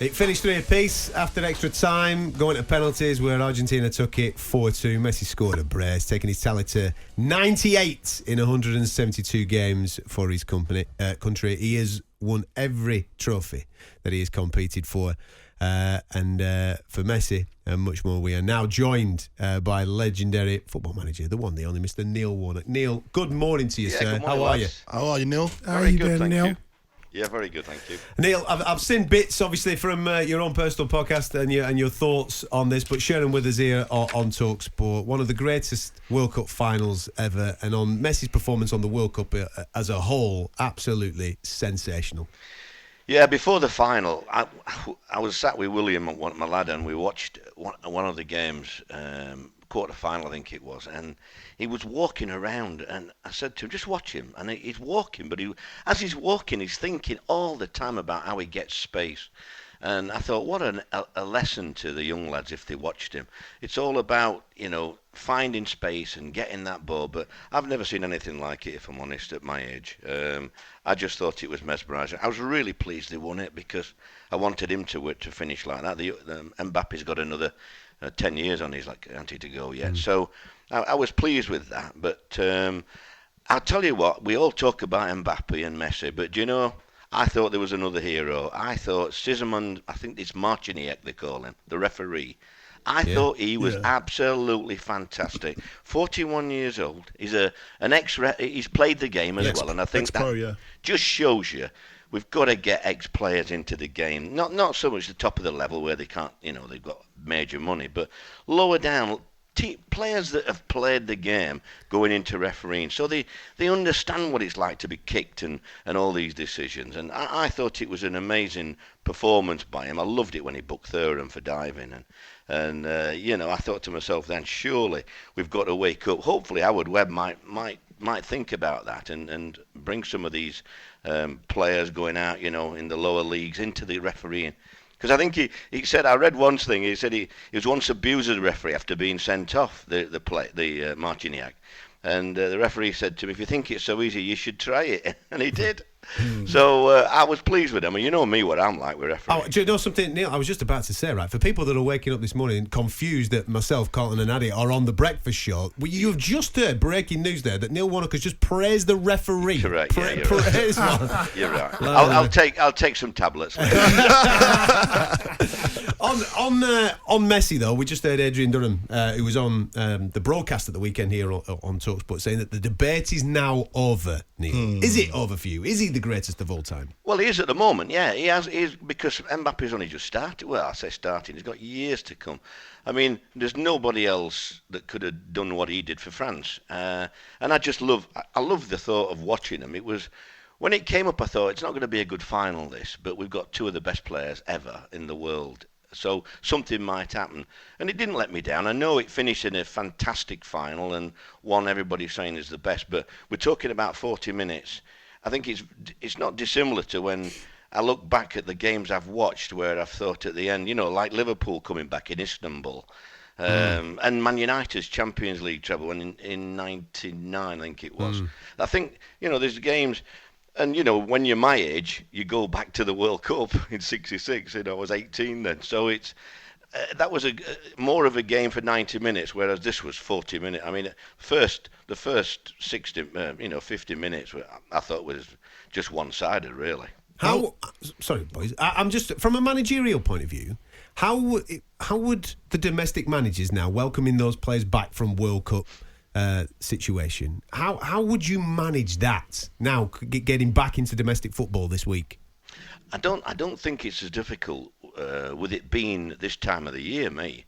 It finished 3 apiece after extra time, going to penalties where Argentina took it 4-2. Messi scored a brace, taking his tally to 98 in 172 games for his country. He has won every trophy that he has competed for. And for Messi and much more, we are now joined by legendary football manager, the one, the only Mr. Neil Warnock. Neil, good morning to you, sir. Morning, How are you? How are you, Neil? How are you doing, thank Neil? you. Yeah, very good, thank you. Neil, I've seen bits, obviously, from your own personal podcast and your thoughts on this, but share them with us here on talkSPORT. One of the greatest World Cup finals ever, and on Messi's performance on the World Cup as a whole, absolutely sensational. Yeah, before the final, I was sat with William, my lad, and we watched one of the games, quarter-final I think it was, and he was walking around, and I said to him, just watch him, and he's walking, but as he's walking, he's thinking all the time about how he gets space. And I thought, what a lesson to the young lads if they watched him. It's all about, finding space and getting that ball, but I've never seen anything like it, if I'm honest, at my age. I just thought it was mesmerising. I was really pleased they won it because I wanted him to finish like that. Mbappe's got another 10 years on his anti to go yet. So I was pleased with that. But I'll tell you what, we all talk about Mbappe and Messi, but do you know, I thought there was another hero. I thought Sigismund, I think it's Marciniak they call him, the referee. I thought he was absolutely fantastic. 41 years old. He's he's played the game as well, and I think that just shows you we've got to get ex-players into the game. Not so much the top of the level where they can't, they've got major money, but lower down. Players that have played the game going into refereeing, so they understand what it's like to be kicked and all these decisions. And I thought it was an amazing performance by him. I loved it when he booked Thuram for diving, and I thought to myself then, surely we've got to wake up. Hopefully Howard Webb might think about that and bring some of these players going out, in the lower leagues into the refereeing. Because I think he said, I read one thing, he said he was once abused as a referee after being sent off the Marciniak. And the referee said to him, if you think it's so easy, you should try it. And he did. So I was pleased with him. I mean, you know me, what I'm like with refereeing. Do you know something, Neil? I was just about to say, right, for people that are waking up this morning confused that myself, Carlton and Addy are on the breakfast show, you've just heard breaking news there that Neil Warnock has just praised the referee. Correct, you're right. You're right. I'll take some tablets. On Messi, though, we just heard Adrian Durham, who was on the broadcast at the weekend here on talkSPORT, saying that the debate is now over, Neil. Is it over for you? Is he the greatest of all time? Well, he is at the moment, yeah. He is because Mbappe's only just started. Well, I say starting. He's got years to come. I mean, there's nobody else that could have done what he did for France. And I just love the thought of watching him. It was... When it came up, I thought, it's not going to be a good final, this, but we've got two of the best players ever in the world. So something might happen. And it didn't let me down. I know it finished in a fantastic final and one everybody's saying is the best, but we're talking about 40 minutes. I think it's not dissimilar to when I look back at the games I've watched where I've thought at the end, like Liverpool coming back in Istanbul. And Man United's Champions League treble in 99, I think it was. I think, there's games... And, when you're my age, you go back to the World Cup in '66. I was 18 then. So that was more of a game for 90 minutes, whereas this was 40 minutes. I mean, the first 60, 50 minutes, I thought was just one-sided, really. Sorry, boys. I'm just, from a managerial point of view, how would the domestic managers now, welcoming those players back from World Cup situation, how would you manage that now, getting back into domestic football this week? I don't think it's as difficult with it being this time of the year, mate,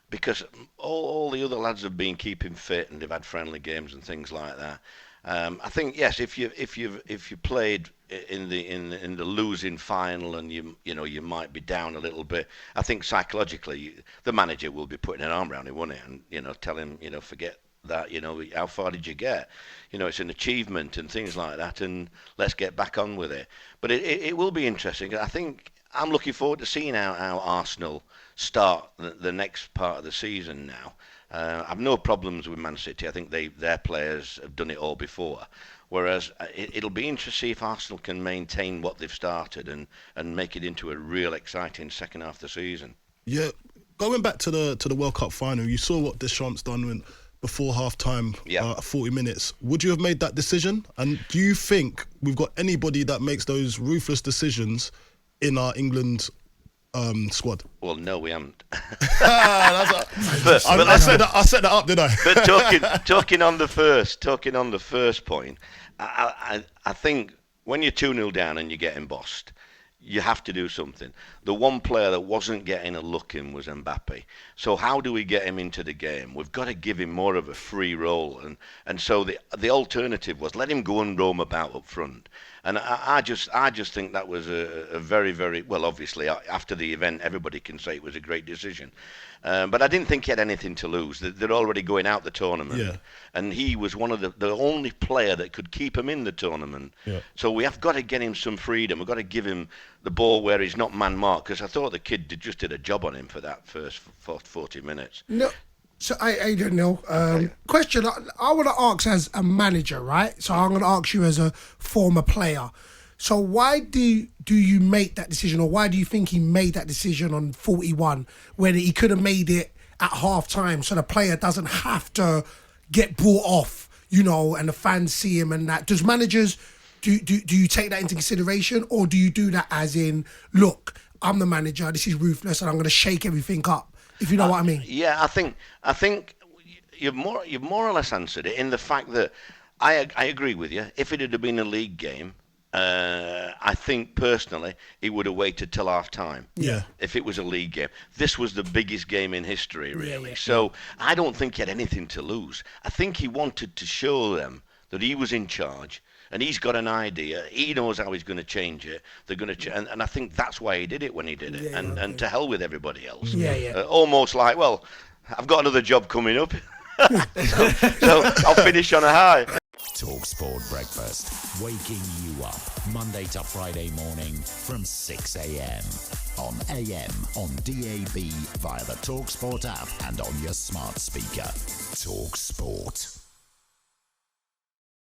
because all the other lads have been keeping fit and they've had friendly games and things like that. I think yes, if you played in the losing final and you might be down a little bit, I think psychologically the manager will be putting an arm around him, won't he, and tell him forget that, how far did you get? It's an achievement and things like that, and let's get back on with it. But it will be interesting. I think I'm looking forward to seeing how Arsenal start the next part of the season now. I've no problems with Man City. I think their players have done it all before. Whereas it'll be interesting to see if Arsenal can maintain what they've started and make it into a real exciting second half of the season. Yeah, going back to the World Cup final, you saw what Deschamps done before half-time, 40 minutes. Would you have made that decision? And do you think we've got anybody that makes those ruthless decisions in our England squad? Well, no, we haven't. I set that up, did I? But talking on the first point, I think when you're 2-0 down and you're getting bossed, you have to do something. The one player that wasn't getting a look in was Mbappe. So how do we get him into the game? We've got to give him more of a free role. And so the alternative was let him go and roam about up front. And I just think that was a very, very, well, obviously, after the event, everybody can say it was a great decision. But I didn't think he had anything to lose. They're already going out the tournament. Yeah. And he was one of the only player that could keep him in the tournament. Yeah. So we have got to get him some freedom. We've got to give him the ball where he's not man-marked, because I thought the kid just did a job on him for that first 40 minutes. No. So I don't know. Question I want to ask as a manager, right? So I'm going to ask you as a former player. So why do you make that decision, or why do you think he made that decision on 41 when he could have made it at half time, so the player doesn't have to get brought off, you know, and the fans see him and that? Does managers do you take that into consideration, or do you do that as in, look, I'm the manager, this is ruthless, and I'm going to shake everything up? If you know what I mean. Yeah, I think you've more or less answered it in the fact that I agree with you. If it had been a league game, I think personally he would have waited till half time. Yeah. If it was a league game, this was the biggest game in history, really. Yeah. So I don't think he had anything to lose. I think he wanted to show them that he was in charge. And he's got an idea. He knows how he's going to change it. They're going to, and I think that's why he did it when he did it. And to hell with everybody else. Almost like, well, I've got another job coming up, so I'll finish on a high. talkSPORT Breakfast, waking you up Monday to Friday morning from 6 a.m. on AM, on DAB, via the talkSPORT app, and on your smart speaker. talkSPORT.